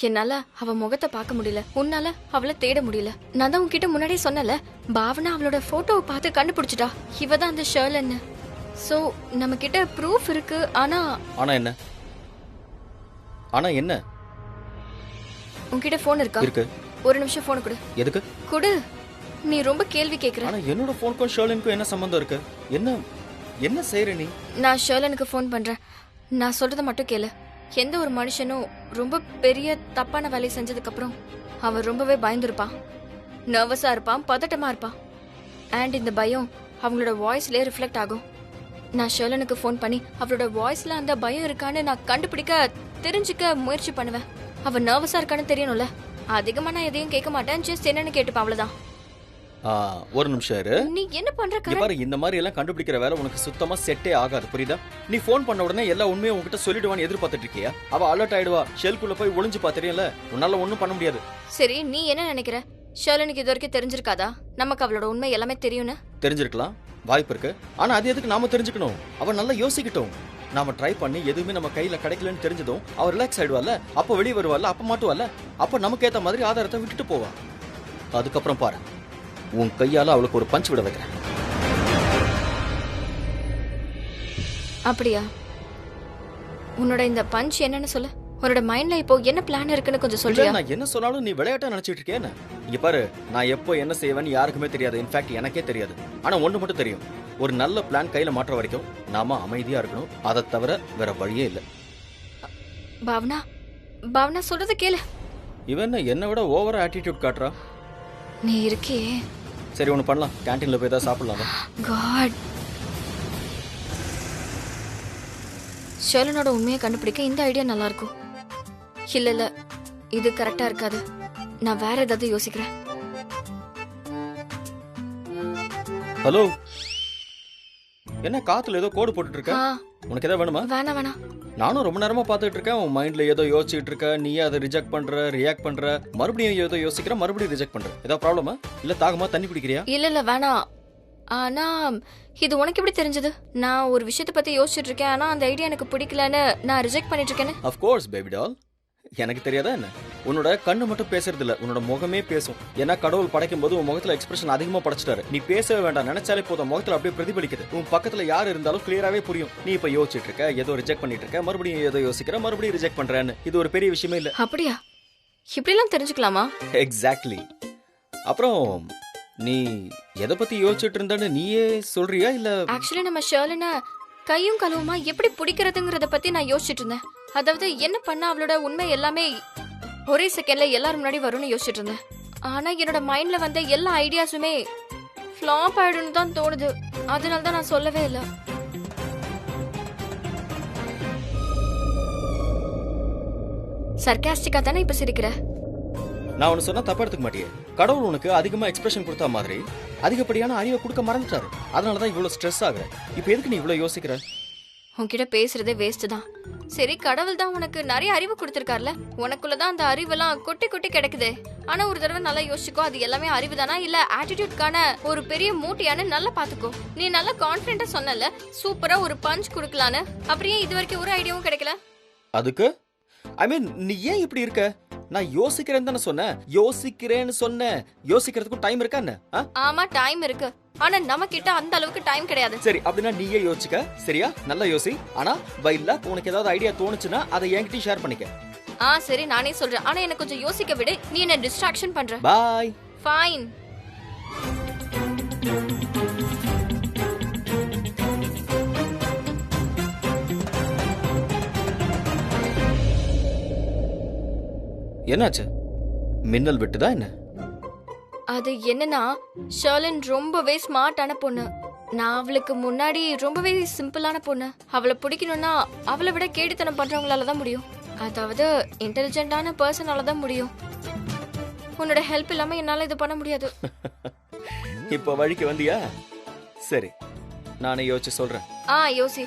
என்னால அவ முகத்தை பார்க்க முடியல, உன்னால அவளை தேட முடியல. நான் தான் உன்கிட்ட முன்னாடியே சொன்னல, பாவனா அவளோட போட்டோவை பார்த்து கண்டுபிடிச்சிட்டா இவதான் அந்த ஷர்லன்னு. சோ நம்ம கிட்ட ப்ரூஃப் இருக்கு. ஆனா என்ன என்ன உன்கிட்ட போன் இருக்கா? இருக்கு. ஒரு நிமிஷம் போன் கொடு. எதுக்கு கொடு. நீ ரொம்ப கேள்வி கேக்குற. ஆனா என்னோட போனுக்கும் ஷர்லனுக்கும் என்ன சம்பந்தம் இருக்கு? என்ன செய்யற நீ? நான் ஷர்லனுக்கு போன் பண்றேன். நான் சொல்றத மட்டும் கேளு. எந்த ஒரு மனுஷனும் ரொம்ப பெரிய தப்பான வேலையை செஞ்சதுக்கு அப்புறம் அவன் ரொம்பவே பயந்துருப்பான், நர்வஸா இருப்பான், பதட்டமா இருப்பான். அண்ட் இந்த பயம் அவங்களோட வாய்ஸ்லயே ரிஃப்ளெக்ட் ஆகும். நான் ஷர்லனுக்கு ஃபோன் பண்ணி அவளோட வாய்ஸ்ல அந்த பயம் இருக்கான்னு நான் தெரிஞ்சுக்க முயற்சி பண்ணுவேன். அவ நர்வஸா இருக்கான்னு தெரியணும்ல. அதிகமா நான் எதையும் கேட்க மாட்டேன், ஜஸ்ட் என்னன்னு கேட்டுப்பேன், அவ்வளவுதான். ஒரு நிமிஷம் இரு. நீ என்ன பண்ற? பாரு, இந்த மாதிரி எல்லாம் கண்டுபிடிக்கிற வேலை உனக்கு சுத்தமா செட்டே ஆகாது, புரியுதா? நீ ஃபோன் பண்ண உடனே எல்லா உண்மையும் உன்கிட்ட சொல்லிடுவான்னு எதிர்பார்த்துட்டு இருக்கியா? அவ அலர்ட் ஆயிடுவா, ஷெல்குள்ள போய் ஒளிஞ்சு பாத்துறியல, உன்னால ஒண்ணும் பண்ண முடியாது. சரி, நீ என்ன நினைக்கிற? ஷர்லனுக்கு இது வரைக்கும் தெரிஞ்சிருக்காதா நமக்கு அவளோட உண்மை எல்லாமே தெரியும்னு? தெரிஞ்சிருக்கலாம், வாய்ப்பு இருக்கு. ஆனா அது எதுக்கு நாம தெரிஞ்சுக்கணும்? அவ நல்லா யோசிக்கட்டும். நாம ட்ரை பண்ணி எதுவுமே நம்ம கையில கிடைக்கலன்னு தெரிஞ்சதும் அவ ரிலாக்ஸ் ஆயிடுவால, அப்ப வெளியே வருவால, அப்ப மாட்டுவால, அப்ப நமக்கு ஏத்த மாதிரி ஆதாரத்தை விட்டுட்டு போவா. அதுக்கப்புறம் பாரு, உன் கையால அவளுக்கு ஒரு பஞ்ச் விட வைக்கிறேன். அப்படியா? உன்னோட இந்த பஞ்ச் என்னன்னு சொல்லு. உன்னோட மைண்ட்ல இப்போ என்ன பிளான் இருக்குன்னு கொஞ்சம் சொல்றியா? நான் என்ன சொன்னாலும் நீ விளையாட்டா நினைச்சிட்டு இருக்கேன்னு. இங்க பாரு, நான் எப்போ என்ன செய்வேன்னு யாருக்குமே தெரியாது. இன்ஃபேக்ட் எனக்கே தெரியாது. ஆனா ஒண்ணு மட்டும் தெரியும், ஒரு நல்ல பிளான் கையில மாற்ற வரைக்கும் நாம அமைதியா இருக்கணும். அதை தவிர வேற வழியே இல்லை. பாவனா சொல்றது கேளு. இவன் என்ன விட ஓவரா ஆட்டிடியூட் காட்டுறா. நீ இருக்கே. சரி, ஒண்ணு பண்ணலாம், கேண்டீன்ல போய் தான் சாப்பிடலாம். காட், ஷர்லனோட உண்மையை கண்டுபிடிக்க இந்த ஐடியா நல்லா இருக்கும். இல்ல இது கரெக்டா இருக்காது. நான் வேற ஏதாவது யோசிக்கிறேன். ஹலோ, என்ன காத்துல ஏதோ கோடு போட்டுட்டு இருக்க? உனக்கு ஏதாவது வேணுமா? வேணாம். நானும் ரொம்ப நேரமா பாத்துட்டு இருக்கேன். உன் மைண்ட்ல ஏதோ யோசிச்சுட்டு இருக்க. நீயே அதை ரிஜெக்ட் பண்ற, ரியாக்ட் பண்ற, மறுபடியும் ஏதோ யோசிக்கிற, மறுபடியும் ரிஜெக்ட் பண்ற. ஏதாவது ப்ராப்ளமா? இல்ல தாகமா தண்ணி குடிக்கிறியா? இல்ல வேணாம். ஆனா இது உனக்கு எப்படி தெரிஞ்சது? நான் ஒரு விஷயத்தை பத்தி யோசிச்சுட்டு இருக்கேன், ஆனா அந்த ஐடியா எனக்கு பிடிக்கலன்னு நான் ரிஜெக்ட் பண்ணிட்டு இருக்கேன்னு. ஆஃப் கோர்ஸ் பேபி டால், எனக்கு தெரியாதா என்ன? உன்னோட கண்ணு மட்டும் பேசுறது இல்ல, உன்னோட முகமே பேசும். ஏன்னா கடவுள் படைக்கும் போது உன் முகத்துல எக்ஸ்பிரஷன் அதிகமா படைச்சிட்டாரு. நீ பேசவே வேண்டாம், நினைச்சாலே போதும், முகத்துல அப்படியே பிரதிபலிக்குது. உன் பக்கத்துல யார் இருந்தாலும் கிளியராவே புரியும். நீ இப்ப யோசிச்சுட்டு இருக்க, ஏதோ ரிஜெக்ட் பண்ணிட்டு இருக்க, மறுபடியும் ஏதோ யோசிக்கிற, மறுபடியும் ரிஜெக்ட் பண்றேன்னு. இது ஒரு பெரிய விஷயமே இல்ல. அப்படியா? இப்படி எல்லாம் தெரிஞ்சுக்கலாமா? எக்ஸாக்ட்லி. அப்புறம் நீ எதை பத்தி யோசிச்சுட்டு இருந்தன்னு நீயே சொல்றியா இல்ல? ஆக்சுவலி நம்ம ஷர்லன கையும் கழுவுமா எப்படி பிடிக்கிறதுங்கறத பத்தி நான் யோசிச்சுட்டு இருந்தேன். அதாவது என்ன பண்ணா அவளோட உண்மை எல்லாமே ஒரே செகண்ட்ல எல்லாரும் முன்னாடி வரும்னு யோசிச்சுட்டு இருந்தேன். ஆனா என்னோட மைண்ட்ல வந்த எல்லா ஐடியாஸுமே ஃப்ளாப் ஆயிடும்னு தான் தோணுது. அதனால தான் நான் சொல்லவே இல்லை. சர்க்காஸ்டிக்கா தானே இப்ப சிரிக்கிற? நான் உனக்கு சொன்னா தப்பா எடுத்துக்க மாட்டியே. கடவுள் உனக்கு அதிகமா எக்ஸ்பிரஷன் கொடுத்தா மாதிரி அதிகப்படியான அறிவை கொடுக்க மறந்துட்டாரு. அதனாலதான் இவ்வளவு ஸ்ட்ரெஸ் ஆகுற. இப்ப எதுக்கு நீ இவ்வளவு யோசிக்கிற? உன்கிட்ட பேசுறதே வேஸ்ட் தான். சரி, கடவுள் தான் உனக்கு நிறைய அறிவு கொடுத்திருக்காருல, உனக்குள்ளதான் அந்த அறிவெல்லாம் கொட்டி கொட்டி கிடைக்குது. ஆனா ஒரு தடவை நல்லா யோசிச்சுக்கோ, அது எல்லாமே அறிவு தானா இல்ல ஆட்டிடியூட்கான ஒரு பெரிய மூட்டையான்னு நல்லா பாத்துக்கோ. நீ நல்லா கான்பிடென்ட்டா சொன்னல சூப்பரா ஒரு பஞ்ச் கொடுக்கலான்னு, அப்படியே இது வரைக்கும் ஒரு ஐடியாவும் கிடைக்கல. அதுக்கு ஐ மீன் நீ ஏன் இப்படி இருக்க? நான் யோசிக்கிறேன்னு தானே சொன்னேன். யோசிக்கிறதுக்கும் டைம் இருக்கா என்ன? ஆமா, டைம் இருக்கு. ஆனா நம்ம கிட்ட அந்த அளவுக்கு டைம் கிடையாது. சரி, அப்படின்னா நீயே யோசிச்சுக்க. சரியா? நல்லா யோசி. ஆனா பை லக் உனக்கு ஏதாவது ஐடியா தோணுச்சுன்னா அதை என்கிட்ட ஷேர் பண்ணிக்க. சரி, நானே சொல்றேன். ஆனா எனக்கு கொஞ்சம் யோசிக்க விடு. நீ என்ன டிஸ்ட்ராக்ஷன் பண்ற. பை. ஃபைன். என்னாச்சு? மின்னல் விட்டுதா என்ன? அது என்னன்னா, ஷர்லின் ரொம்பவே ஸ்மார்ட்டான பொண்ணு. நான் அவளுக்கு முன்னாடி ரொம்பவே சிம்பிளான பொண்ணு. அவளை பிடிக்கணும்னா அவளை விட கேடித்தனம் பண்றவங்களால தான் முடியும். அதாவது இன்டெலிஜென்ட்டான பர்சனால தான் முடியும். உன்னோட ஹெல்ப் இல்லாம என்னால இது பண்ண முடியாது. இப்ப வழிக்கு வந்தியா? சரி, நானே யோசிச்சு சொல்றேன். யோசி.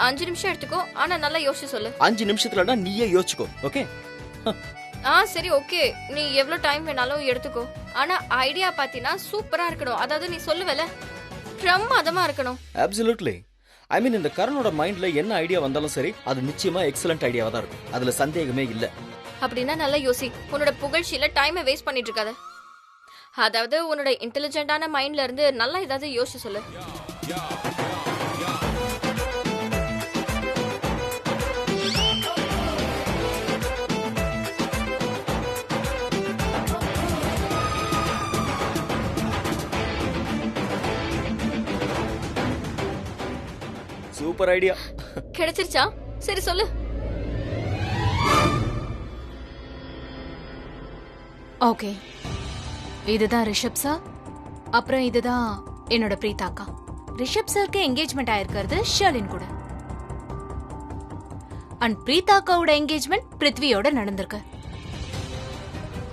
5 நிமிஷம் எடுத்துக்கோ. ஆனா நல்லா யோசிச்சு சொல்லு. 5 நிமிஷத்துலனா நீயே யோசிச்சுக்கோ. ஓகே? சரி, ஓகே. நீ எவ்வளவு டைம் வேணாலும் எடுத்துக்கோ. ஆனா ஐடியா பாத்தீனா சூப்பரா இருக்கணும். அதாவது நீ சொல்லுவல பிரமாதமா இருக்கணும். அப்சல்யூட்லி. ஐ மீன் இந்த கரனோட மைண்ட்ல என்ன ஐடியா வந்தாலும் சரி, அது நிச்சயமா எக்ஸலென்ட் ஐடியாவா தான் இருக்கும். அதுல சந்தேகமே இல்ல. அப்படின்னா நல்லா யோசி. உன்னோட புகழ்ச்சியில டைமை வேஸ்ட் பண்ணிட்டு இருக்காத. அதாவது உன்னோட இன்டெலிஜென்ட்டான மைண்ட்ல இருந்து நல்லா ஏதாவது யோசிச்சு சொல்லு. Super idea. கிடைச்சிருச்சா? சரி சொல்லு. ஓகே, இதுதான் ரிஷப் சார். அப்புறம் இதுதான் என்னோட பிரீதாக்கா. ரிஷப் சாருக்கு என்கேஜ்மெண்ட் ஆயிருக்கிறது ஷர்லின் கூட. அண்ட் பிரீதாக்காவோட என்கேஜ்மெண்ட் பிருத்வியோட நடந்திருக்கு.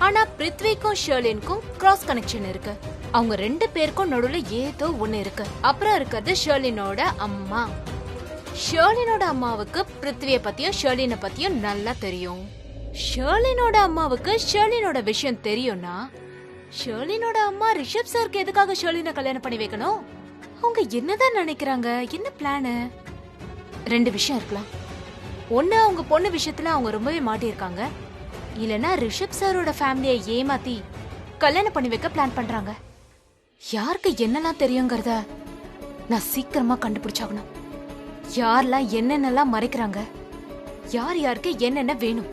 ஆனா பிருத்விக்கும் ஷர்லினுக்கும் கிராஸ் கனெக்ஷன் இருக்கு. அவங்க 2 பேருக்கும் நடுவுல ஏதோ ஒண்ணு இருக்கு. அப்புறம் இருக்கிறது ஷர்லினோட அம்மா. ஷர்லினோட அம்மாவுக்கு பிருத்விய பத்தியும் ஷர்லினை பத்தியும் நல்லா தெரியும். ஷர்லினோட அம்மாவுக்கு ஷர்லினோட விஷயம் தெரியும்னா ஷர்லினோட அம்மா ரிஷப் சாருக்கு எதுக்காக ஷர்லினை கல்யாணம் பண்ணி வைக்கணும்? அவங்க என்னதான் நினைக்கிறாங்க? என்ன பிளானு? 2 விஷயம் இருக்கலாம். ஒண்ணு, அவங்க பொண்ணு விஷயத்துல அவங்க ரொம்பவே மாட்டியிருக்காங்க. இல்லனா ரிஷப் சாரோட ஃபேமிலியை ஏமாத்தி கல்யாணம் பண்ணி வைக்க பிளான் பண்றாங்க. யாருக்கு என்னெல்லாம் தெரியுங்கிறத நான் சீக்கிரமா கண்டுபிடிச்சாகணும். யாரெல்லாம் என்னென்னலாம் மறைக்கிறாங்க, யார் யாருக்கு என்னென்ன வேணும்.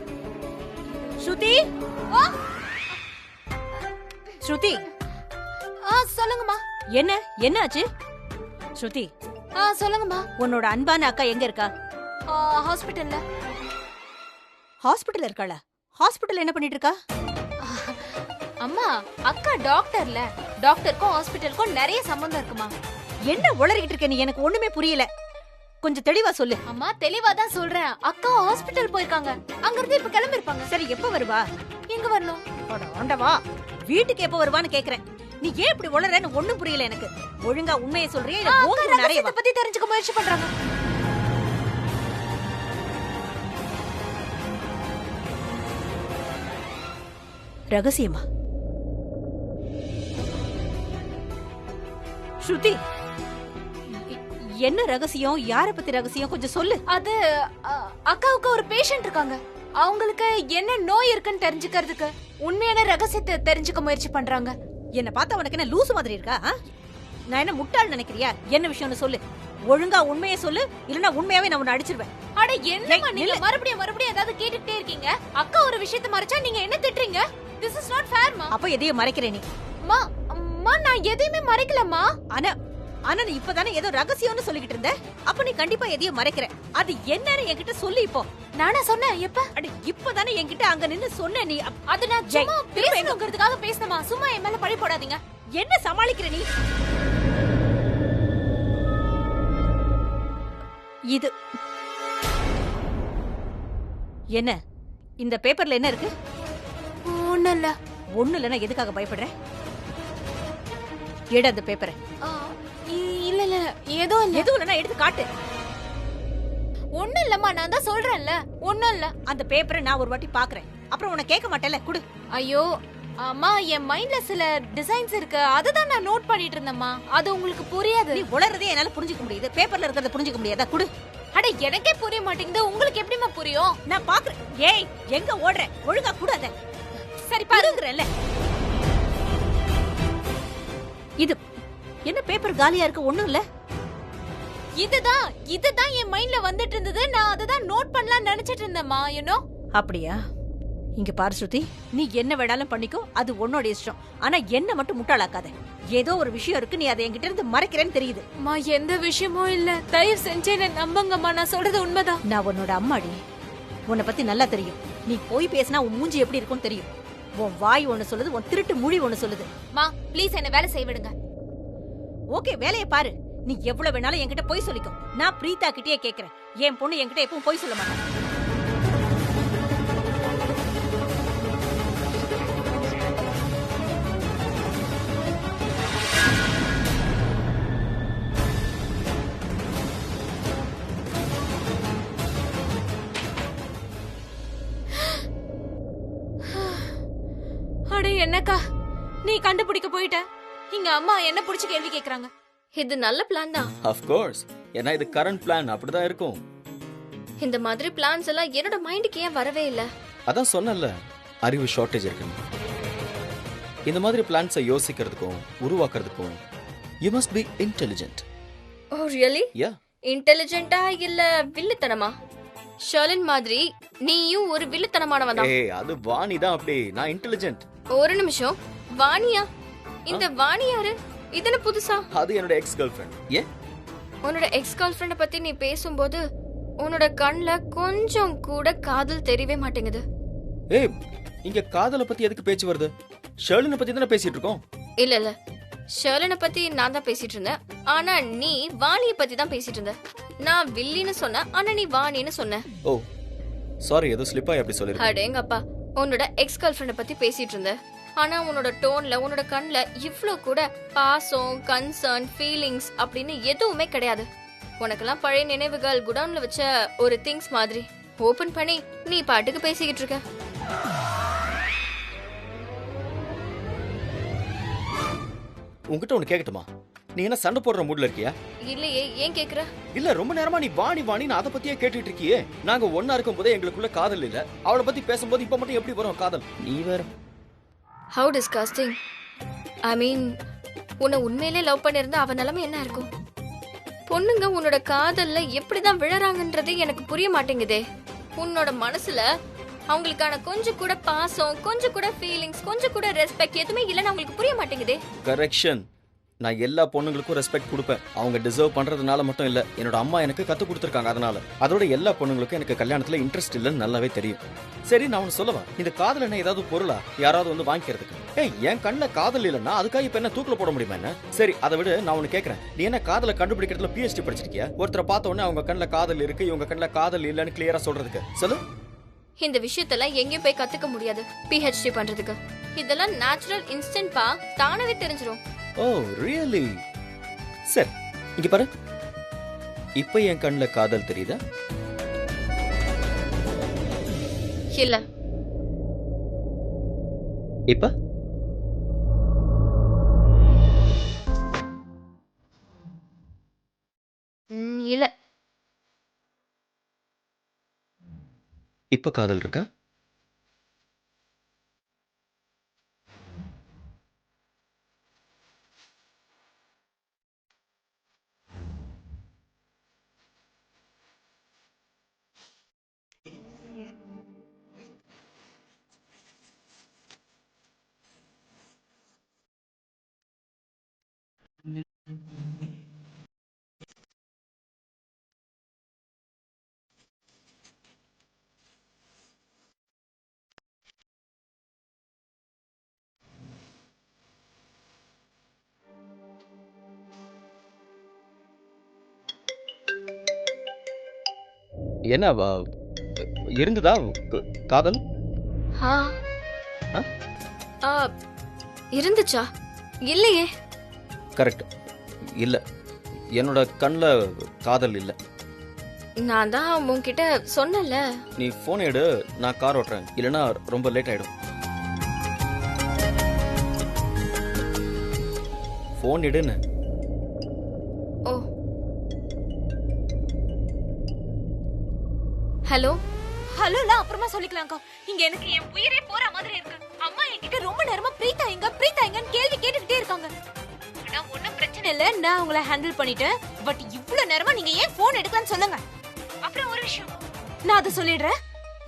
ஸ்ருதி, ஸ்ருதி, சொல்லுங்கம்மா. என்ன ஆச்சு? ஸ்ருதி, சொல்லுங்கம்மா. உன்னோட அன்பான அக்கா எங்க இருக்கா? ஹாஸ்பிட்டல்ல. ஹாஸ்பிட்டல்ல இருக்காளா? ஹாஸ்பிட்டல் என்ன பண்ணிட்டு இருக்கா? அம்மா, அக்கா டாக்டர்ல. டாக்டருக்கும் ஹாஸ்பிட்டலுக்கும் நிறைய சம்பந்தம் இருக்குமா. என்ன உளறிக்கிட்டு இருக்க நீ? எனக்கு ஒண்ணுமே புரியல. கொஞ்சம் தெளிவா சொல்லு. அம்மா, தெளிவா தான் சொல்றேன். அக்கா ஹாஸ்பிட்டல் போயிருக்காங்க. அங்க இருந்து இப்ப கிளம்பி இருப்பாங்க. சரி, எப்ப வருவா? எங்க வரணும்? ஆண்டவா, வீட்டுக்கு எப்ப வருவான்னு கேக்குறேன். நீ ஏன் இப்படி உளறன்னு ஒண்ணும் புரியல எனக்கு. ஒழுங்கா உண்மையை சொல்றியா இல்ல ஓங்கி நிறைய பத்தி தெரிஞ்சுக்க முயற்சி பண்றாங்க. ரகசியமா? ஸ்ருதி, என்ன ரகசியம்? யார பத்தி ரகசியம்? கொஞ்சம் சொல்லு. அது அக்காவுக்கு ஒரு பேஷண்ட் இருக்காங்க. அவங்களுக்கு என்ன நோய் இருக்குன்னு தெரிஞ்சுக்கிறதுக்கு உண்மையான ரகசியத்தை தெரிஞ்சுக்க முயற்சி பண்றாங்க. என்ன பார்த்தா உனக்கு என்ன லூசு மாதிரி இருக்கா? நான் என்ன முட்டாள் நினைக்கிறியா? என்ன விஷயம்னு சொல்லு. ஒழுங்கா உண்மையை சொல்லு, இல்லனா உண்மையாவே நான் உன்னை அடிச்சிருவேன். அட என்னம்மா நீங்க மறுபடியும் ஏதாவது கேட்டுட்டே இருக்கீங்க? அக்கா ஒரு விஷயத்தை மறைச்சா நீங்க என்ன திட்டுறீங்க? திஸ் இஸ் நாட் ஃபேர் மா. அப்ப எதையும் மறைக்கிறே நீ? அம்மா, நான் எதையுமே மறைக்கலம்மா. ஆனா நீ இப்பதானே ஏதோ ரகசியம்னு சொல்லிக்கிட்டு இருந்த. அப்ப நீ கண்டிப்பா எதையும் மறைக்கிற. அது என்னன்னு என்கிட்ட சொல்லு இப்போ. நானா சொன்னேன்? எப்ப? அட இப்பதானே என்கிட்ட அங்க நின்னு சொன்ன நீ. அது நான் சும்மா பேசணுங்கிறதுக்காக பேசணுமா? சும்மா என் மேல பழி போடாதீங்க. என்ன சமாளிக்கிற நீ? இது என்ன? இந்த பேப்பர்ல என்ன இருக்கு? ஒண்ணும் இல்ல. ஒண்ணு இல்லனா எதுக்காக பயப்படுற? எடு அந்த பேப்பரை. இல்ல இல்ல, ஏதோ இல்ல. எதுவும் இல்லனா எடுத்து காட்டு. ஒண்ணும் இல்லம்மா, நான் தான் சொல்றேன்ல, ஒண்ணும் இல்ல. அந்த பேப்பரை நான் ஒரு வாட்டி பாக்குறேன், அப்புறம் உன்னை கேட்க மாட்டேல. குடு. ஐயோ அம்மா, என் மைண்ட்ல சில டிசைன்ஸ் இருக்கு, அதுதான் நான் நோட் பண்ணிட்டு இருந்தேம்மா. அது உங்களுக்கு புரியாது. நீ உளறதே என்னால புரிஞ்சுக்க முடியுது, பேப்பர்ல இருக்கிறத புரிஞ்சுக்க முடியாதா? குடு. அட எனக்கே புரிய மாட்டேங்குது, உங்களுக்கு எப்படிமா புரியும்? நான் பாக்குறேன். ஏய், எங்க ஓடுற? ஒழுங்கா குடு அத. சரி பாருங்கறல. இது என்ன பேப்பர் காலியா இருக்கு? ஒண்ணும் இல்ல. இதுதான் என் மைண்ட்ல வந்துட்டு இருந்தது. நான் அததான் நோட் பண்ணலாம் நினைச்சிட்டு இருந்தேம்மா. அப்படியா? இங்க பாரு ஸ்ருதி, நீ என்ன வேணாலும் பண்ணிக்கோ, அது உன்னோட இஷ்டம். ஆனா என்ன மட்டும் முட்டாளாக்காத. ஏதோ ஒரு விஷயம் இருக்கு, நீ அதை என்கிட்ட இருந்து மறைக்கிறேன்னு தெரியுது. அம்மா, எந்த விஷயமும் இல்ல, தயவு செஞ்சு என்ன நம்புங்கம்மா. நான் சொல்றது உண்மைதான். நான் உன்னோட அம்மாடி, உன்னை பத்தி நல்லா தெரியும். நீ போய் பேசினா உன் மூஞ்சி எப்படி இருக்கும்னு தெரியும். உன் வாய் ஒண்ணு சொல்லுது, உன் திருட்டு மொழி ஒண்ணு சொல்லுது. மா, ப்ளீஸ் என்ன வேலை செய்ய விடுங்க. ஓகே, வேலையை பாரு. நீ எவ்வளவு வேணாலும் என்கிட்ட போய் சொல்லிக்கோ. நான் பிரீதா கிட்டே கேக்குறேன். என் பொண்ணு என்கிட்ட எப்பவும் போய் சொல்ல மாட்டேன். அட என்னக்கா, நீ கண்டுபிடிக்க போயிட்ட. இங்க அம்மா என்ன புடிச்சு கேள்வி கேக்குறாங்க. இது நல்ல பிளான் தான். Of course. ஏன்னா இது கரண்ட் பிளான், அப்படிதான் இருக்கும். இந்த மாதிரி பிளான்ஸ் எல்லாம் என்னோட மைண்டுக்கு ஏன் வரவே இல்ல? அதான் சொன்னல அறிவு ஷார்ட்டேஜ் இருக்குன்னு. இந்த மாதிரி பிளான்ஸை யோசிக்கிறதுக்கும் உருவாக்குறதுக்கும் you must be intelligent. Oh really? Yeah. இன்டெலிஜென்ட்டா இல்ல வில்லுத்தனமா? ஷர்லின் மாதிரி நீயும் ஒரு வில்லுத்தனமானவன் தான். ஏய் அது வாணி தான் அப்படி, நான் இன்டெலிஜென்ட். ஒரு நிமிஷம், வாணியா? இந்த வாணி யாரு? இதென்ன புதுசா? அது என்னோட எக்ஸ் கேர்ள் ஃப்ரெண்ட். ஏன்? உன்னோட எக்ஸ் கேர்ள் ஃப்ரெண்ட பத்தி நீ பேசும்போது உன்னோட கண்ணுல கொஞ்சம் கூட காதல் தெரியவே மாட்டேங்குது. ஏய் இங்க காதலை பத்தி எதுக்கு பேச்சு வருது? ஷர்லினை பத்தி தானே பேசிட்டு இருக்கோம். இல்ல இல்ல, ஷர்லினை பத்தி நான் தான் பேசிட்டு இருந்தேன். ஆனா நீ வாணிய பத்தி தான் பேசிட்டு இருந்த. நான் வில்லின்னு சொன்னேன், ஆனா நீ வாணின்னு சொன்ன. ஓ சாரி, ஏதோ ஸ்லிப் ஆகி அப்படி சொல்லிருக்கேன். அடேங்கப்பா, உன்னோட எக்ஸ் கேர்ள் ஃப்ரெண்ட பத்தி பேசிட்டு இருந்த. ஆனா உன்னோட டோன்ல உன்னோட கண்ணுல இவ்ளோ கூட பாசம், கன்சர்ன், ஃபீலிங்ஸ் அப்படின்னு எதுவுமே கிடையாது. உனக்கெல்லாம் பழைய நினைவுகள் குடவுன்ல வச்ச ஒரு திங்ஸ் மாதிரி ஓபன் பண்ணி நீ பாட்டுக்கு பேசிக்கிட்டு இருக்க. உன்கிட்ட ஒன்னு கேட்கட்டுமா? நீ என்ன சண்டை போடுற மூட்ல இருக்கியா? இல்லையே, ஏன் கேக்குற? இல்ல ரொம்ப நேரமா நீ வாணி வாணின்னு அதை பத்தியே கேட்டுட்டு இருக்கியே. நாங்க ஒன்னா இருக்கும் போதே எங்களுக்குள்ள காதல் இல்ல, அவளை பத்தி பேசும்போது இப்ப மட்டும் எப்படி வரும் காதல்? நீ வேற. How disgusting. ஐ மீன், உன்னை உண்மையிலே லவ் பண்ணிருந்தா அவ நிலைமை என்ன இருக்கும்? பொண்ணுங்க உன்னோட காதல்ல எப்படிதான் விழறாங்கன்றதே எனக்கு புரிய மாட்டேங்குதே. உன்னோட மனசுல அவங்களுக்கான கொஞ்சம் கூட பாசம், கொஞ்சம் கூட ஃபீலிங்ஸ், கொஞ்சம் கூட ரெஸ்பெக்ட் எதுவுமே இல்லைன்னு அவங்களுக்கு புரிய மாட்டேங்குதே. கரெக்ஷன். நான் எல்லா பொண்ணுங்களுக்கும் ரெஸ்பெக்ட் கொடுப்பேன். அவங்க டிசர்வ் பண்றதுனால மட்டும் இல்ல, என்னோட அம்மா எனக்கு கத்து கொடுத்துருக்காங்க அதனால. அதோட எல்லா பொண்ணுங்களுக்கும் எனக்கு கல்யாணத்துல இன்ட்ரெஸ்ட் இல்லைன்னு நல்லாவே தெரியும். சரி நான் ஒன்னு சொல்லவா? இந்த காதல் என்ன ஏதாவது பொருளா யாராவது வந்து வாங்கிக்கிறதுக்கு? ஏய் என் கண்ணுல காதல் இல்லைன்னா அதுக்காக இப்ப என்ன தூக்கில போட முடியுமா என்ன? சரி அதை விட நான் ஒன்னு கேக்குறேன், நீ என்ன காதலை கண்டுபிடிக்கிறதுல PhD படிச்சிருக்கியா? ஒருத்தரை பார்த்த உடனே அவங்க கண்ணுல காதல் இருக்கு, இவங்க கண்ணுல காதல் இல்லைன்னு கிளியரா சொல்றதுக்கு சொல்லு. இந்த விஷயத்தெல்லாம் எங்கேயும் போய் கத்துக்க முடியாது PhD பண்றதுக்கு. இதெல்லாம் நேச்சுரல் இன்ஸ்டன்ட் பா, தானவே தெரிஞ்சிரும். ஓ ரியலி? சரி இங்க பாரு, இப்ப என் கண்ணுல காதல் தெரியுதா? இல்ல. இப்ப இல்ல. இப்ப காதல் இருக்கா? என்ன இருந்ததா காதல்? ஆ. ஆ? ஆ, இருந்துச்சா? இல்லையே. கரெக்ட் இல்ல, என்னோட கண்ணுல காதல் இல்ல. நான் தான் உன்கிட்ட சொன்னல. நீ போன் எடு, நான் கார் ஓட்டுறேன், இல்லனா ரொம்ப லேட் ஆயிடும். போன் எடுன்னு. ஓ ஹலோ. ஹலோலாம் அப்புறமா சொல்லிக்கலாம்க்கா. இங்க எனக்கு என் உயிரே போற மாதிரி இருக்கு. அம்மா என்கிட்ட ரொம்ப நேரமா பிரீதா எங்கன்னு கேள்வி கேட்டுக்கிட்டே இருக்காங்க. ஆனா ஒண்ணும் பிரச்சனை இல்ல, நான் உங்களை ஹேண்டில் பண்ணிட்டேன். பட் இவ்வளவு நேரமா நீங்க ஏன் போன் எடுக்கலன்னு சொல்லுங்க. அப்புறம் ஒரு விஷயம் நான் அதை சொல்லிடுறேன்.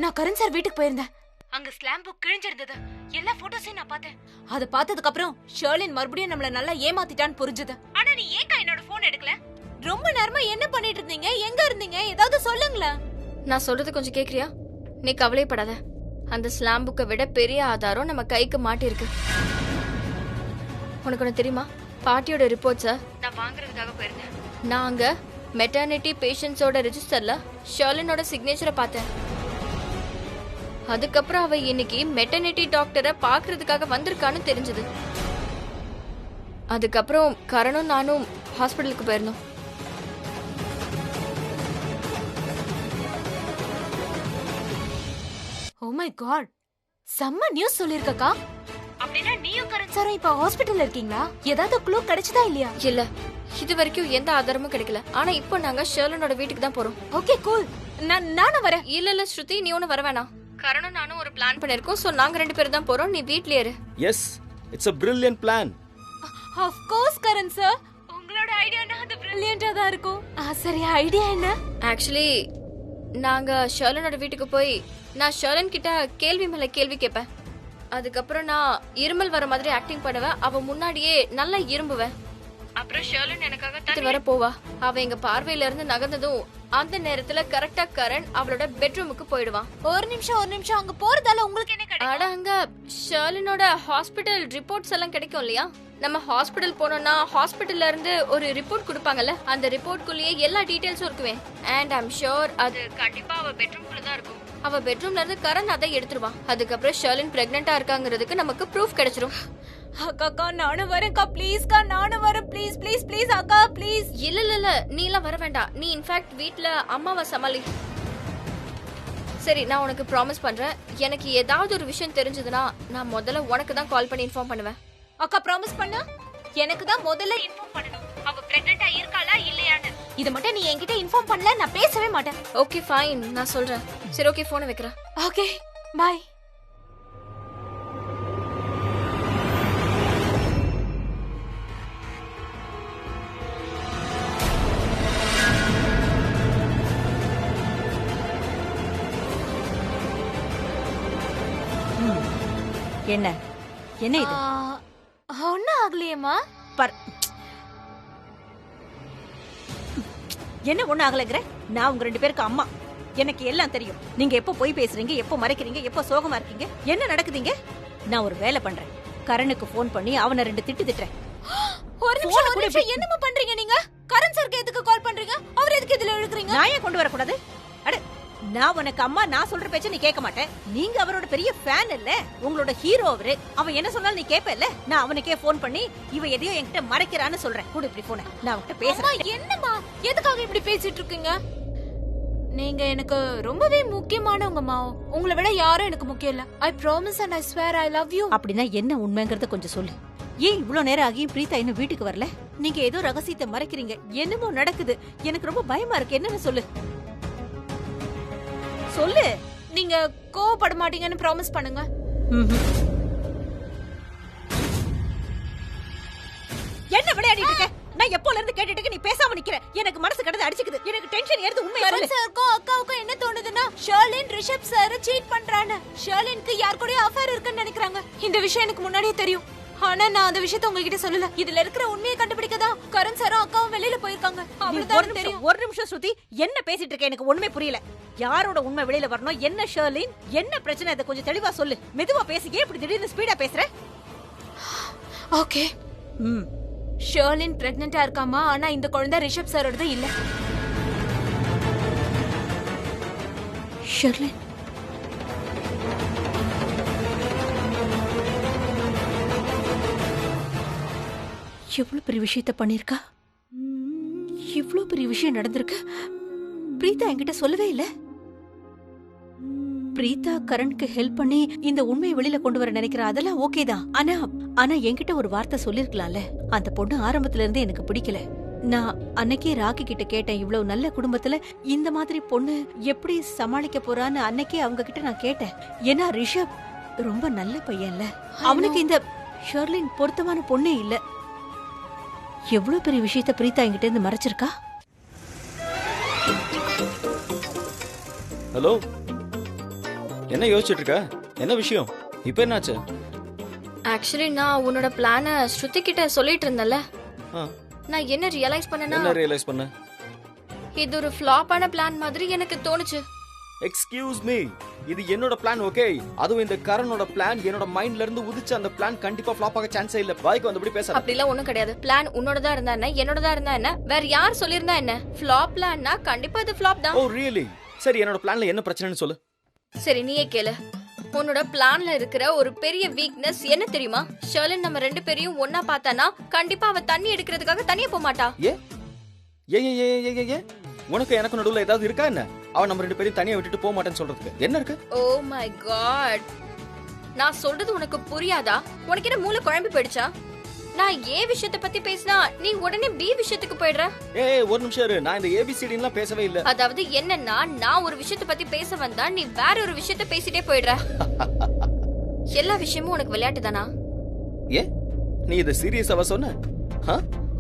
நான் கரண் சார் வீட்டுக்கு போயிருந்தேன். அங்க ஸ்லாம் புக் கிழிஞ்சிருந்தது. எல்லா போட்டோஸையும் நான் பார்த்தேன். அதை பார்த்ததுக்கு அப்புறம் ஷர்லின் மறுபடியும் நம்மள நல்லா ஏமாத்திட்டான்னு புரிஞ்சுது. ஆனா நீ ஏன்க்கா என்னோட போன் எடுக்கல? ரொம்ப நேரமா என்ன பண்ணிட்டு இருந்தீங்க? எங்க இருந்தீங்க? ஏதாவது சொல்லுங்களேன். நான் சொல்றது கொஞ்சம் கேக்குறியா? நீ கவலைப்படாத. அந்த ஸ்லாம் புக்கை விட பெரிய ஆதாரம் நம்ம கைக்கு மாட்டிருக்கு. உனக்கு ஒன்று தெரியுமா? பாட்டியோட ரிப்போர்ட்ஸை நான் வாங்குறதுக்காக போயிருந்தேன். நாங்க மெட்டர்னிட்டி பேஷண்ட்ஸோட ரெஜிஸ்டர்ல ஷர்லினோட சிக்னேச்சரை பார்த்தேன். அதுக்கப்புறம் அவ இன்னைக்கு மெட்டர்னிட்டி டாக்டரை பாக்குறதுக்காக வந்திருக்கான்னு தெரிஞ்சது. அதுக்கப்புறம் கரணும் நானும் ஹாஸ்பிட்டலுக்கு போயிருந்தோம். ஓ மை காட், செம்ம நியூஸ் சொல்லிருக்கக்கா. அப்படினா நீயும் கரண் சாரும் இப்ப ஹாஸ்பிடல்ல இருக்கீங்களா? ஏதாவது க்ளூ கிடைச்சதா இல்லையா? இல்ல, இது வரைக்கும் எந்த ஆதாரமும் கிடைக்கல. ஆனா இப்போ நாங்க ஷர்லினோட வீட்டுக்கு தான் போறோம். ஓகே கூல், நானும் வரேன். இல்ல ஸ்ருதி, நீ ஒண்ணு வர வேணாம். கரணும் நானும் ஒரு பிளான் பண்ணிருக்கோம். சோ நாங்க 2 பேரும் தான் போறோம். நீ வீட்லயே இரு. Yes, it's a brilliant plan. Of course Karan sir, உங்களோட ஐடியானா அது பிரில்லியண்டா தான் இருக்கும். சரி, ஐடியா என்ன? ஆக்சுவலி நாங்க ஷர்லனோட வீட்டுக்கு போய் நான் ஷர்லன் கிட்ட கேள்வி மேல கேள்வி கேட்பேன். அதுக்கப்புறம் நான் இருமல் வர மாதிரி ஆக்டிங் பண்ணுவேன். அவ முன்னாடியே நல்லா இரும்புவேன். அப்புறம் ஷர்லன் எனக்காக தண்ணி வர போவா. அவ எங்க பார்வையில இருந்து நகர்ந்ததும் அந்த நேரத்துல கரெக்டா கரண் அவளோட பெட்ரூமுக்கு போயிடுவான். ஒரு நிமிஷம் அங்க போறதால உங்களுக்கு என்ன கிடைக்கும்? அட, அங்க ஷர்லனோட ஹாஸ்பிடல் ரிப்போர்ட்ஸ் எல்லாம் கிடைக்கும் இல்லையா? நம்ம ஹாஸ்பிடல் போனோம்னா ஹாஸ்பிடல்ல இருந்து ஒரு ரிப்போர்ட் கொடுப்பாங்கல்ல, அந்த ரிப்போர்ட்குள்ளேயே எல்லா டீடைல்ஸும் இருக்குவே. அண்ட் ஐம் ஷூர் அது கண்டிப்பா அவ பெட்ரூம்குள்ள தான் இருக்கும். அவ பெட்ரூம்ல இருந்து கரண் அதை எடுத்துருவான். அதுக்கப்புறம் ஷர்லின் பிரெக்னெண்டா இருக்காங்கிறதுக்கு நமக்கு ப்ரூஃப் கிடைச்சிரும். அக்கா நானும் வரேன்க்கா, ப்ளீஸ்க்கா, நானும் வரேன், ப்ளீஸ் ப்ளீஸ் ப்ளீஸ் அக்கா ப்ளீஸ். இல்ல நீ எல்லாம் வர வேண்டாம். நீ இன்ஃபேக்ட் வீட்ல அம்மாவை சமாளி. சரி, நான் உனக்கு ப்ராமிஸ் பண்றேன், எனக்கு ஏதாவது ஒரு விஷயம் தெரிஞ்சதுன்னா நான் முதல்ல உனக்கு தான் கால் பண்ணி இன்ஃபார்ம் பண்ணுவேன். அக்கா ப்ராமிஸ் பண்ணு, எனக்கு தான் முதல்ல இன்ஃபார்ம் பண்ணணும். அவ பிரெக்னெண்டா இருக்காளா இல்லையான்னு. இது மட்டும் நீ என்கிட்ட இன்ஃபார்ம் பண்ணல, நான் பேசவே மாட்டேன். ஓகே ஃபைன், நான் சொல்றேன். சரி ஓகே, போனை வைக்கிறேன். Okay bye. என்ன என்ன இது? ஒன்னும் ஆகலையேம்மா. என்ன ஒண்ணு ஆகலைங்கிற? நான் உங்க 2 பேருக்கு அம்மா. எனக்கு எல்லாம் தெரியும். நீங்க எப்போ போய் பேசுறீங்க, எப்போ மறைக்கிறீங்க, எப்போ சோகமா இருக்கீங்க, என்ன நடக்குதுங்க? நான் ஒரு வேலை பண்றேன். கரணுக்கு போன் பண்ணி அவனை 2 திட்டுறேன். ஒரு நிமிஷம் என்னமா பண்றீங்க நீங்க? கரண் சாருக்கு எதுக்கு கால் பண்றீங்க? அவர் எதுக்கு இதுல இழுக்குறீங்க? நான் ஏன் கொண்டு வரக்கூடாது? அட, நான் உனக்கு அம்மா, நான் சொல்ற பேச்ச நீ கேட்க மாட்டேன். நீங்க அவரோட பெரிய ஃபேன் இல்ல, உங்களோட ஹீரோ அவரு. அவன் என்ன சொன்னாலும் நீ கேப்ப. நான் அவனுக்கே போன் பண்ணி இவ எதையோ என்கிட்ட மறைக்கிறான்னு சொல்றேன். கூட இப்படி போன நான் அவன்கிட்ட பேசுறேன். என்னம்மா, எதுக்காக இப்படி பேசிட்டு இருக்கீங்க? நீங்க எனக்கு ரொம்பவே முக்கியமானவங்கம்மா. உங்களை விட யாரும் எனக்கு முக்கியம் இல்ல. I promise and I swear I love you. அப்படின்னா என்ன உண்மைங்கறத கொஞ்சம் சொல்லு. ஏன் இவ்ளோ நேரம் ஆகியும் பிரீதா இன்னும் வீட்டுக்கு வரல? நீங்க ஏதோ ரகசியத்தை மறைக்கிறீங்க. என்னமோ நடக்குது. எனக்கு ரொம்ப பயமா இருக்கு. என்னன்னு சொல்லு. சொல்லு. நீங்க கோவப்பட மாட்டீங்கன்னு ப்ராமிஸ் பண்ணுங்க. என்ன விளையாடிட்டு இருக்க? நான் எப்போல இருந்து கேட்டுட்டு நீ பேசாம நிக்கிற. எனக்கு மனசு கடந்து அடிச்சுக்குது. எனக்கு டென்ஷன் ஏறுது. உண்மையா சொல்லு. கரண் சாருக்கும் அக்காவுக்கும் என்ன தோணுதுன்னா ஷர்லின் ரிஷப் சார் சீட் பண்றான்னு. ஷர்லினுக்கு யார் கூடயும் அஃபேர் இருக்குன்னு நினைக்கிறாங்க. இந்த விஷயம் எனக்கு முன்னாடியே தெரியும். ஆனா நான் அந்த விஷயத்தை உங்ககிட்ட சொல்லல. இதுல இருக்கிற உண்மையை கண்டுபிடிக்கதா கரண் சாரும் அக்காவும் வெளியில போயிருக்காங்க. அவ்வளவுதான் தெரியும். ஒரு நிமிஷம் ஸ்ருதி, என்ன பேசிட்டு இருக்க? எனக்கு ஒண்ணுமே புரியல. யாரோட உண்மை வெளியில வரணும்? என்ன ஷர்லின்? என்ன பிரச்சனை? அதை கொஞ்சம் தெளிவா சொல்லு. மெதுவா பேசிக்கே இப்படி திடீர்னு ஸ்பீடா பேசுற. ஓகே. ஷர்லின் பிரெக்னெண்டா இருக்காமா. ஆனா இந்த குழந்தை ரிஷப் சாரோடது இல்ல. ஷர்லின் எவ்வளவு பெரிய விஷயத்த பண்ணிருக்கா. இவ்வளவு பெரிய விஷயம் நடந்திருக்கு. பிரீதா என்கிட்ட சொல்லவே இல்ல. பிரீதா கரண்க்கு ஹெல்ப் பண்ணி இந்த உண்மையை வெளியில கொண்டு வர நினைக்கிறா. அதெல்லாம் ஓகே தான். ஆனா என்கிட்ட ஒரு வார்த்தை சொல்லிருக்கலாம்ல. அந்த பொண்ணு ஆரம்பத்துல இருந்தே எனக்கு பிடிக்கல. நான் அன்னைக்கே ராக்கி கிட்ட கேட்டேன், இவ்வளவு நல்ல குடும்பத்துல இந்த மாதிரி பொண்ணு எப்படி சமாளிக்க போறான்னு. அன்னைக்கே அவங்க கிட்ட நான் கேட்டேன். ஏன்னா ரிஷப் ரொம்ப நல்ல பையன்ல. அவனுக்கு இந்த ஷர்லின் பொருத்தமான பொண்ணே இல்ல. எவ்வளவு பெரிய விஷயத்த பிரீதா என்கிட்ட இருந்து மறைச்சிருக்கா. ஹலோ, என்ன யோசிச்சுட்டு இருக்க? என்ன விஷயம்? இப்ப என்னாச்சு? ஆக்சுவலி நான் உன்னோட பிளானை ஸ்ருதி கிட்ட சொல்லிட்டு இருந்தேன்ல. ஆ, நான் என்ன ரியலைஸ் பண்ணேன்னா, என்ன ரியலைஸ் பண்ண? இது ஒரு ஃப்ளாப்பான பிளான் மாதிரி எனக்கு தோணுச்சு. எக்ஸ்கியூஸ் மீ, இது என்னோட பிளான். ஓகே, அதுவும் இந்த கரனோட பிளான் என்னோட மைண்ட்ல இருந்து உதிச்சு அந்த பிளான் கண்டிப்பா ஃப்ளாப் ஆக சான்ஸே இல்ல. வாய்க்கு வந்தபடி பேச. அப்படிலாம் ஒண்ணும் கிடையாது. பிளான் உன்னோடதா இருந்தா என்ன, என்னோடதா இருந்தா என்ன, வேற யார் சொல்லிருந்தா என்ன? ஃப்ளாப் பிளான்னா கண்டிப்பா இது ஃப்ளாப் தான். ஓ ரியலி? சரி, என்னோட பிளான்ல என்ன பிரச்சனைன்னு சொல்லு. சரி நீயே கேளு. உன்னோட பிளான்ல இருக்கிற ஒரு பெரிய வீக்னஸ் என்ன தெரியுமா? ஷர்லின் நம்ம 2 பேரையும் ஒன்னா பார்த்தானா கண்டிப்பா அவ தண்ணி எடுக்கிறதுக்காக தனியா போக மாட்டா. ஏ உனக்கு எனக்கு நடுவுல ஏதாவது இருக்கா என்ன? அவன் நம்ம 2 பேரையும் தனியா விட்டுட்டு போக மாட்டேன்னு சொல்றதுக்கு என்ன இருக்கு? ஓ மை காட், நான் சொல்றது உனக்கு புரியாதா? உனக்கு என்ன மூளை குழம்பி போயிடுச்சா? நான் ஏ விஷயத்தை பத்தி பேசினா நீ உடனே பி விஷயத்துக்கு போயிடுற. ஏய் ஒரு நிமிஷம் இரு, நான் இந்த ஏபிசிடின்லாம் பேசவே இல்ல. அதாவது என்னன்னா நான் ஒரு விஷயத்தை பத்தி பேச வந்தா நீ வேற ஒரு விஷயத்தை பேசிட்டே போயிடுற. எல்லா விஷயமும் உனக்கு விளையாட்டு தானா? ஏ நீ இத சீரியஸாவா சொன்ன?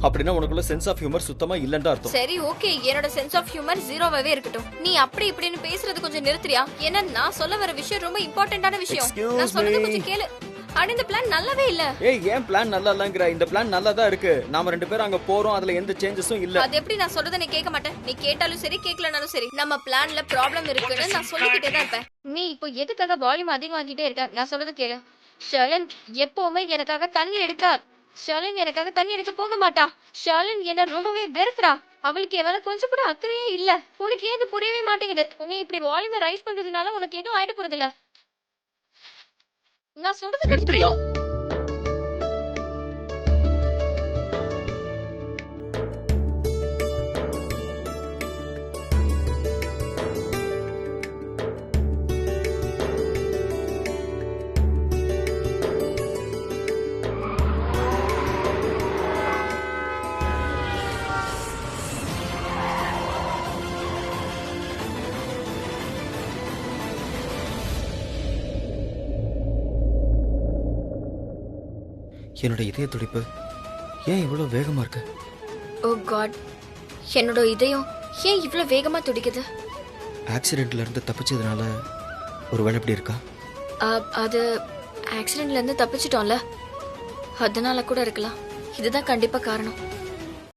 அப்படின்னா உனக்குள்ள சென்ஸ் ஆஃப் ஹியூமர் சுத்தமா இல்லன்னு அர்த்தம். சரி ஓகே, என்னோட சென்ஸ் ஆஃப் ஹியூமர் ஜீரோவாவே இருக்கட்டும். நீ அப்படி இப்படின்னு பேசுறது கொஞ்சம் நிறுத்துறியா? ஏன்னா நான் சொல்ல வர விஷயம் ரொம்ப இம்பார்ட்டன்டான விஷயம். Excuse நான் சொல்றது me. கொஞ்சம் கேளு. ஆனா இந்த பிளான் நல்லாவே இல்ல. ஏய் ஏன் பிளான் நல்லா இல்லங்கற? இந்த பிளான் நல்லா தான் இருக்கு. நாம ரெண்டு பேரும் அங்க போறோம், அதுல எந்த சேஞ்சஸும் இல்ல. அது எப்படி நான் சொல்றத நீ கேட்க மாட்டே? நீ கேட்டாலும் சரி கேட்கலனாலும் சரி நம்ம பிளான்ல ப்ராப்ளம் இருக்குன்னு நான் சொல்லிக்கிட்டே தான் இருப்பேன். நீ இப்போ எதுக்காக வால்யூம் அதிகமாக்கிட்டே இருக்க? நான் சொல்றது கேளு. ஷலன் எப்பவுமே எனக்காக தண்ணி எடுக்கார். ஷலன் எனக்காக தண்ணி எடுக்க போக மாட்டா. ஷலன் என்ன ரொம்பவே வெறுக்கிறா. அவளுக்கு என் மேல கொஞ்சம் கூட அக்கறையே இல்ல. உனக்கு ஏது புரியவே மாட்டேங்குது. நீ இப்படி வால்யூமை ரைஸ் பண்றதுனால உனக்கு எதுவும் ஆயிட போறது இல்ல. நான் சொல்றது நிறுத்துறியா? என்னோட இதய துடிப்பு ஏன் இவ்வளவு வேகமா இருக்கு? ஓ காட், என்னோட இதயம் ஏன் இவ்ளோ வேகமா துடிக்குது? ஆக்சிடென்ட்ல இருந்து தப்பிச்சதுனால ஒருவேளை இப்படி இருக்கா? அது ஆக்சிடென்ட்ல இருந்து தப்பிச்சிட்டோம்ல, அதனால கூட இருக்கலாம். இதுதான் கண்டிப்பா காரணம்.